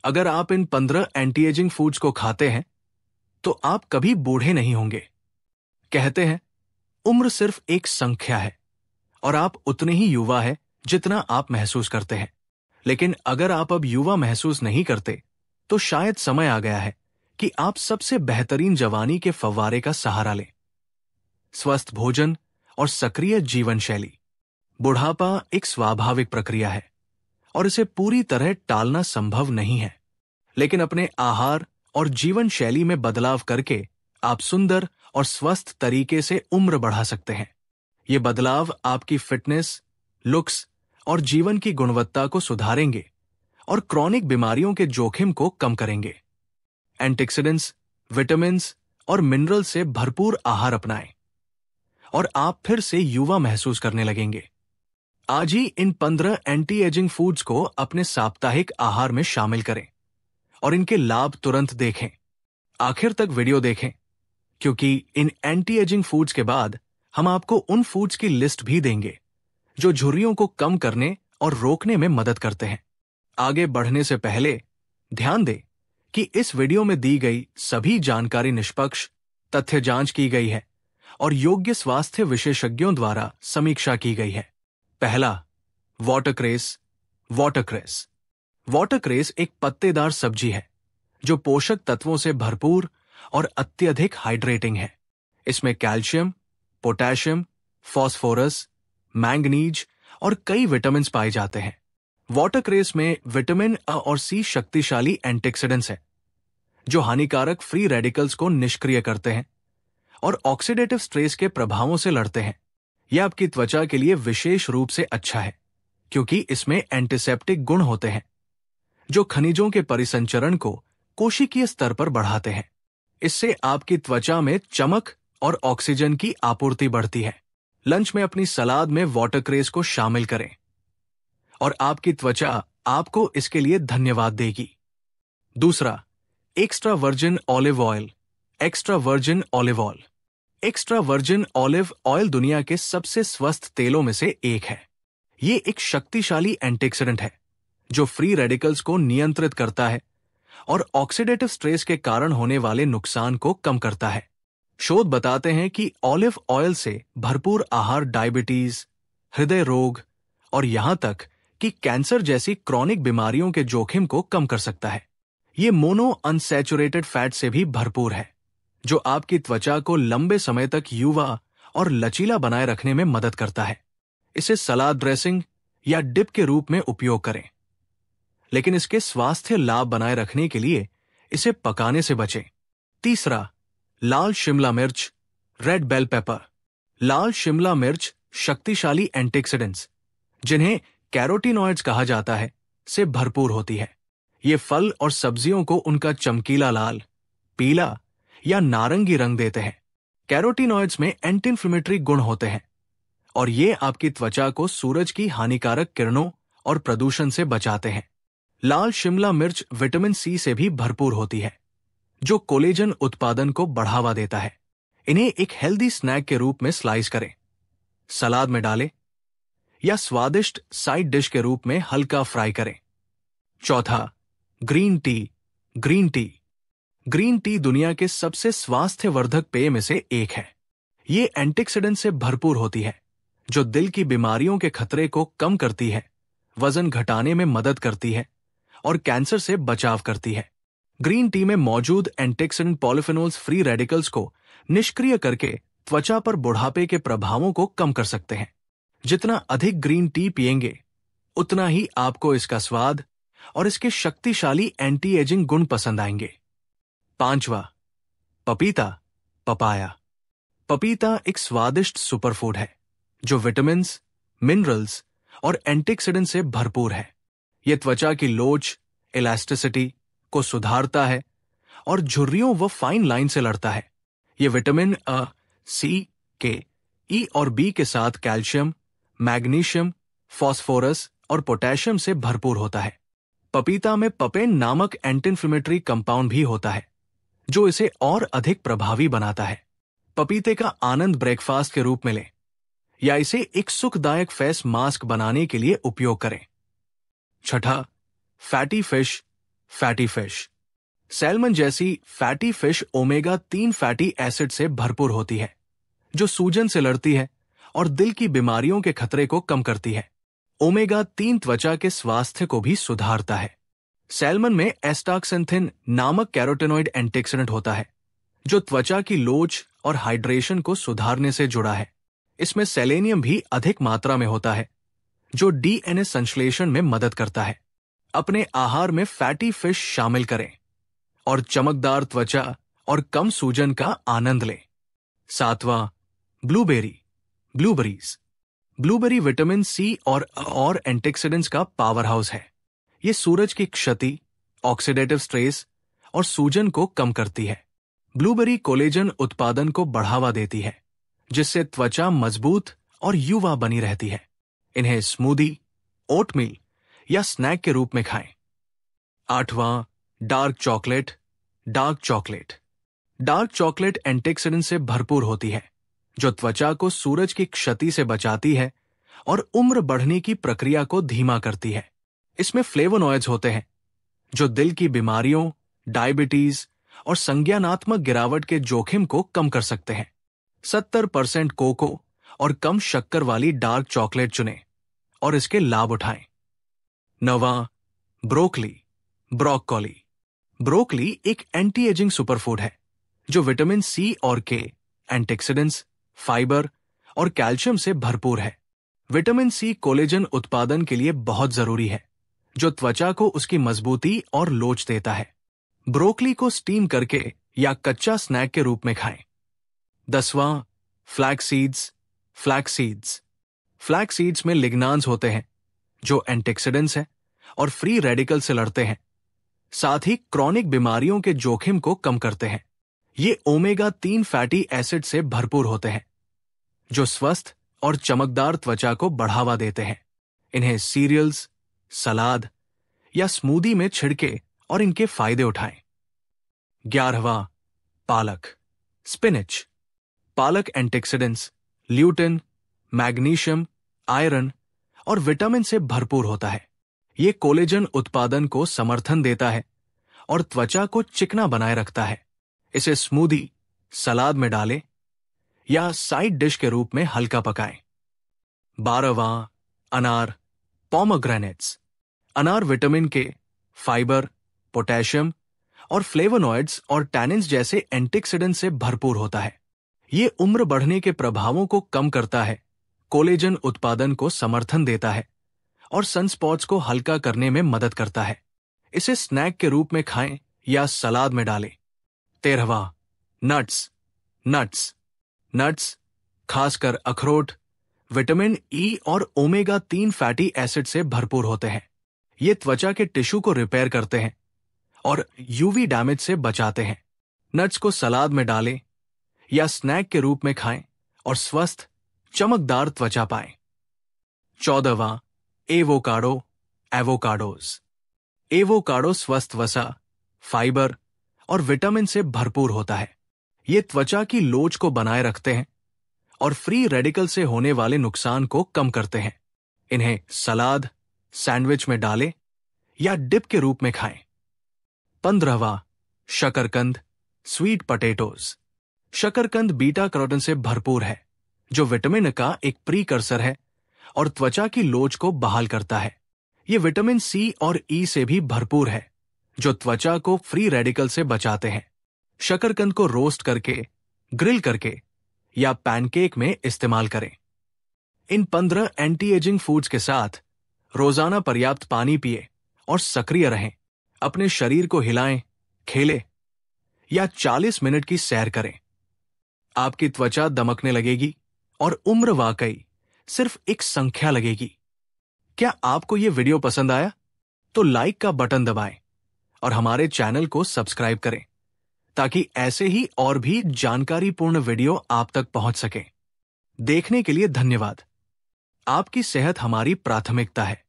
अगर आप इन 15 anti ageing foods को खाते हैं तो आप कभी बूढ़े नहीं होंगे। कहते हैं उम्र सिर्फ एक संख्या है और आप उतने ही युवा हैं जितना आप महसूस करते हैं। लेकिन अगर आप अब युवा महसूस नहीं करते तो शायद समय आ गया है कि आप सबसे बेहतरीन जवानी के फव्वारे का सहारा लें। स्वस्थ भोजन और सक्रिय जीवन शैली। बुढ़ापा एक स्वाभाविक प्रक्रिया है और इसे पूरी तरह टालना संभव नहीं है, लेकिन अपने आहार और जीवन शैली में बदलाव करके आप सुंदर और स्वस्थ तरीके से उम्र बढ़ा सकते हैं। ये बदलाव आपकी फिटनेस, लुक्स और जीवन की गुणवत्ता को सुधारेंगे और क्रॉनिक बीमारियों के जोखिम को कम करेंगे। एंटीऑक्सीडेंट्स, विटामिन्स और मिनरल से भरपूर आहार अपनाएं और आप फिर से युवा महसूस करने लगेंगे। आज ही इन 15 एंटी एजिंग फूड्स को अपने साप्ताहिक आहार में शामिल करें और इनके लाभ तुरंत देखें। आखिर तक वीडियो देखें, क्योंकि इन एंटी एजिंग फूड्स के बाद हम आपको उन फूड्स की लिस्ट भी देंगे जो झुर्रियों को कम करने और रोकने में मदद करते हैं। आगे बढ़ने से पहले ध्यान दें कि इस वीडियो में दी गई सभी जानकारी निष्पक्ष, तथ्य जांच की गई है और योग्य स्वास्थ्य विशेषज्ञों द्वारा समीक्षा की गई है। पहला, वाटरक्रेस। वाटरक्रेस वाटरक्रेस एक पत्तेदार सब्जी है जो पोषक तत्वों से भरपूर और अत्यधिक हाइड्रेटिंग है। इसमें कैल्शियम, पोटेशियम, फास्फोरस, मैंगनीज और कई विटामिन पाए जाते हैं। वाटरक्रेस में विटामिन A और C शक्तिशाली एंटीऑक्सीडेंट्स हैं जो हानिकारक फ्री रेडिकल्स को निष्क्रिय करते हैं और ऑक्सीडेटिव स्ट्रेस के प्रभावों से लड़ते हैं। यह आपकी त्वचा के लिए विशेष रूप से अच्छा है क्योंकि इसमें एंटीसेप्टिक गुण होते हैं जो खनिजों के परिसंचरण को कोशिकीय स्तर पर बढ़ाते हैं। इससे आपकी त्वचा में चमक और ऑक्सीजन की आपूर्ति बढ़ती है। लंच में अपनी सलाद में वाटरक्रेस को शामिल करें और आपकी त्वचा आपको इसके लिए धन्यवाद देगी। दूसरा, extra virgin olive oil. Extra virgin olive oil. Extra virgin olive oil दुनिया के सबसे स्वस्थ तेलों में से एक है। ये एक शक्तिशाली एंटीऑक्सीडेंट है जो फ्री रेडिकल्स को नियंत्रित करता है और ऑक्सीडेटिव स्ट्रेस के कारण होने वाले नुकसान को कम करता है। शोध बताते हैं कि ऑलिव ऑयल से भरपूर आहार डायबिटीज, हृदय रोग और यहां तक कि कैंसर जैसी क्रॉनिक बीमारियों के जोखिम को कम कर सकता है। ये मोनो अनसैचुरेटेड फैट से भी भरपूर है जो आपकी त्वचा को लंबे समय तक युवा और लचीला बनाए रखने में मदद करता है। इसे सलाद ड्रेसिंग या डिप के रूप में उपयोग करें, लेकिन इसके स्वास्थ्य लाभ बनाए रखने के लिए इसे पकाने से बचें। तीसरा, लाल शिमला मिर्च, रेड बेल पेपर। लाल शिमला मिर्च शक्तिशाली एंटीऑक्सीडेंट्स, जिन्हें कैरोटीनॉइड्स कहा जाता है, से भरपूर होती है। ये फल और सब्जियों को उनका चमकीला लाल, पीला या नारंगी रंग देते हैं। कैरोटीनॉइड्स में एंटी इंफ्लेमेटरी गुण होते हैं और ये आपकी त्वचा को सूरज की हानिकारक किरणों और प्रदूषण से बचाते हैं। लाल शिमला मिर्च विटामिन C से भी भरपूर होती है जो कोलेजन उत्पादन को बढ़ावा देता है। इन्हें एक हेल्दी स्नैक के रूप में स्लाइस करें, सलाद में डालें या स्वादिष्ट साइड डिश के रूप में हल्का फ्राई करें। चौथा, green tea. Green tea. Green tea दुनिया के सबसे स्वास्थ्यवर्धक पेय में से एक है। ये एंटीऑक्सीडेंट से भरपूर होती है जो दिल की बीमारियों के खतरे को कम करती है, वजन घटाने में मदद करती है और कैंसर से बचाव करती है। ग्रीन टी में मौजूद एंटीऑक्सीडेंट पॉलीफेनोल्स फ्री रेडिकल्स को निष्क्रिय करके त्वचा पर बुढ़ापे के प्रभावों को कम कर सकते हैं। जितना अधिक ग्रीन टी पिएंगे उतना ही आपको इसका स्वाद और इसके शक्तिशाली एंटी एजिंग गुण पसंद आएंगे। पांचवा, पपीता, पपाया। पपीता एक स्वादिष्ट सुपरफूड है जो विटामिन्स, मिनरल्स और एंटीऑक्सीडेंट से भरपूर है। यह त्वचा की लोच, इलास्टिसिटी को सुधारता है और झुर्रियों व फाइन लाइन से लड़ता है। यह vitamin A, C, K, E और B के साथ कैल्शियम, मैग्नीशियम, फास्फोरस और पोटेशियम से भरपूर होता है। पपीता में पपेन नामक एंटी इंफ्लेमेटरी कंपाउंड भी होता है जो इसे और अधिक प्रभावी बनाता है। पपीते का आनंद ब्रेकफास्ट के रूप में लें या इसे एक सुखदायक फेस मास्क बनाने के लिए उपयोग करें। छठा, fatty fish, fatty fish. Salmon जैसी fatty fish omega 3 fatty acid से भरपूर होती है, जो सूजन से लड़ती है और दिल की बीमारियों के खतरे को कम करती है। ओमेगा 3 त्वचा के स्वास्थ्य को भी सुधारता है। सैल्मन में एस्टाक्सेंथिन नामक कैरोटेनॉइड एंटीऑक्सीडेंट होता है, जो त्वचा की लोच और हाइड्रेशन को सुधारने से जुड़ा है। इसमें सेलेनियम भी अधिक मात्रा में होता है, जो डीएनए संश्लेषण में मदद करता है। अपने आहार में फैटी फिश शामिल करें और चमकदार त्वचा और कम सूजन का आनंद लें। 7वां, ब्लूबेरीज। ब्लूबेरी विटामिन सी और एंटीऑक्सीडेंट्स का पावर हाउस है। ये सूरज की क्षति, ऑक्सीडेटिव स्ट्रेस और सूजन को कम करती है। ब्लूबेरी कोलेजन उत्पादन को बढ़ावा देती है, जिससे त्वचा मजबूत और युवा बनी रहती है। इन्हें स्मूदी, ओटमील या स्नैक के रूप में खाएं। 8वां, डार्क चॉकलेट एंटीऑक्सीडेंट से भरपूर होती है, जो त्वचा को सूरज की क्षति से बचाती है और उम्र बढ़ने की प्रक्रिया को धीमा करती है। इसमें फ्लेवोनॉइड्स होते हैं, जो दिल की बीमारियों, डायबिटीज और संज्ञानात्मक गिरावट के जोखिम को कम कर सकते हैं। 70% कोको और कम शक्कर वाली डार्क चॉकलेट चुनें और इसके लाभ उठाएं। 9वां, ब्रोकली एक एंटी एजिंग सुपरफूड है, जो विटामिन सी और के, एंटीऑक्सीडेंट्स, फाइबर और कैल्शियम से भरपूर है। विटामिन सी कोलेजन उत्पादन के लिए बहुत जरूरी है, जो त्वचा को उसकी मजबूती और लोच देता है। ब्रोकली को स्टीम करके या कच्चा स्नैक के रूप में खाएं। 10वां, फ्लैक्स में लिग्नान्स होते हैं, जो एंटीऑक्सीडेंट्स हैं और फ्री रेडिकल से लड़ते हैं, साथ ही क्रॉनिक बीमारियों के जोखिम को कम करते हैं। ये ओमेगा 3 फैटी एसिड से भरपूर होते हैं, जो स्वस्थ और चमकदार त्वचा को बढ़ावा देते हैं। इन्हें सीरियल्स, सलाद या स्मूदी में छिड़के और इनके फायदे उठाएं। 11वां, स्पिनच। पालक एंटीऑक्सीडेंट्स, ल्यूटिन, मैग्नीशियम, आयरन और विटामिन से भरपूर होता है। ये कोलेजन उत्पादन को समर्थन देता है और त्वचा को चिकना बनाए रखता है। इसे स्मूदी, सलाद में डालें या साइड डिश के रूप में हल्का पकाएं। 12वां, पोमोग्रेनेट्स। अनार विटामिन के, फाइबर, पोटेशियम और फ्लेवोनॉइड्स और टैनिन्स जैसे एंटीऑक्सीडेंट से भरपूर होता है। ये उम्र बढ़ने के प्रभावों को कम करता है, कोलेजन उत्पादन को समर्थन देता है और सनस्पॉट्स को हल्का करने में मदद करता है। इसे स्नैक के रूप में खाएं या सलाद में डालें। 13वां, नट्स, खासकर अखरोट, विटामिन ई और ओमेगा 3 फैटी एसिड से भरपूर होते हैं। ये त्वचा के टिश्यू को रिपेयर करते हैं और यूवी डैमेज से बचाते हैं। नट्स को सलाद में डालें या स्नैक के रूप में खाएं और स्वस्थ, चमकदार त्वचा पाएं। 14वां, एवोकाडो स्वस्थ वसा, फाइबर और विटामिन से भरपूर होता है। ये त्वचा की लोच को बनाए रखते हैं और फ्री रेडिकल से होने वाले नुकसान को कम करते हैं। इन्हें सलाद, सैंडविच में डालें या डिप के रूप में खाएं। 15वां, शकरकंद, स्वीट पोटैटोज। शकरकंद बीटा कैरोटीन से भरपूर है, जो विटामिन का एक प्रीकर्सर है और त्वचा की लोच को बहाल करता है। ये विटामिन सी और ई से भी भरपूर है, जो त्वचा को फ्री रेडिकल से बचाते हैं। शकरकंद को रोस्ट करके, ग्रिल करके या पैनकेक में इस्तेमाल करें। इन 15 एंटी एजिंग फूड्स के साथ रोजाना पर्याप्त पानी पिए और सक्रिय रहें। अपने शरीर को हिलाएं, खेलें या 40 मिनट की सैर करें। आपकी त्वचा दमकने लगेगी और उम्र वाकई सिर्फ एक संख्या लगेगी। क्या आपको यह वीडियो पसंद आया? तो लाइक का बटन दबाएं और हमारे चैनल को सब्सक्राइब करें, ताकि ऐसे ही और भी जानकारीपूर्ण वीडियो आप तक पहुंच सके। देखने के लिए धन्यवाद। आपकी सेहत हमारी प्राथमिकता है।